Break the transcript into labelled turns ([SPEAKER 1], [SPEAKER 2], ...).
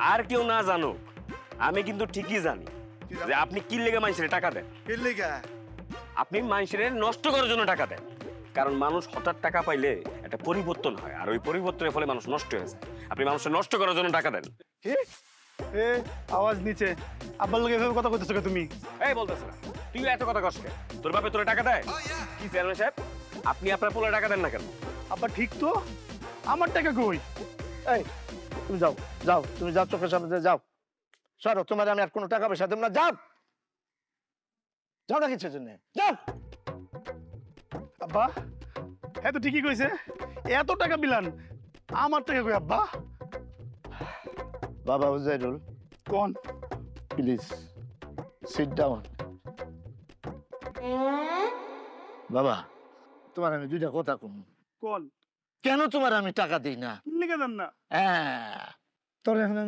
[SPEAKER 1] আর কেউ না জানুক, আমি কিন্তু ঠিকই জানি যে আপনি কি লেগে মানুষের টাকা দেন।
[SPEAKER 2] কি লিগা?
[SPEAKER 1] আপনি মানুষের নষ্ট করার জন্য টাকা দেন। কারণ মানুষ হঠাৎ টাকা পাইলে একটা পরিবর্তন হয়, আর ওই পরিবর্তনের ফলে মানুষ নষ্ট হয়ে যায়। আপনি মানুষের নষ্ট করার জন্য টাকা দেন।
[SPEAKER 2] কি? এ আওয়াজ নিচে। আব্বার লগে এভাবে কথা কইতেছো কে তুমি?
[SPEAKER 1] এই বলতেছ না, তুই এত কথা কষ্ট। তোর বাপে তোরে টাকা দেয়? কি চেয়ারম্যান সাহেব, আপনি আপনার পোলা টাকা দেন না কেন?
[SPEAKER 2] আব্বা ঠিক তো, আমার টাকা কই?
[SPEAKER 3] এই তুমি যাও, যাও, তুমি যাও, চোখের সামনে দিয়ে যাও। সরো, তোমার আমি আর কোনো টাকা পয়সা দেব না। যাও, যাও না কিসের জন্য, যাও।
[SPEAKER 2] আব্বা হ্যাঁ তো ঠিকই কইছে, এত টাকা বিলান, আমার টাকা কই আব্বা?
[SPEAKER 3] বাবা উজাইরুল,
[SPEAKER 2] কোন?
[SPEAKER 3] Please sit down. বাবা, তোমার আমি দুইটা কথা কম।
[SPEAKER 2] কোন?
[SPEAKER 3] কেন তোমার আমি টাকা দিই না?
[SPEAKER 2] কি লিগা দেন না?
[SPEAKER 3] হ্যাঁ, তোর এখন আমি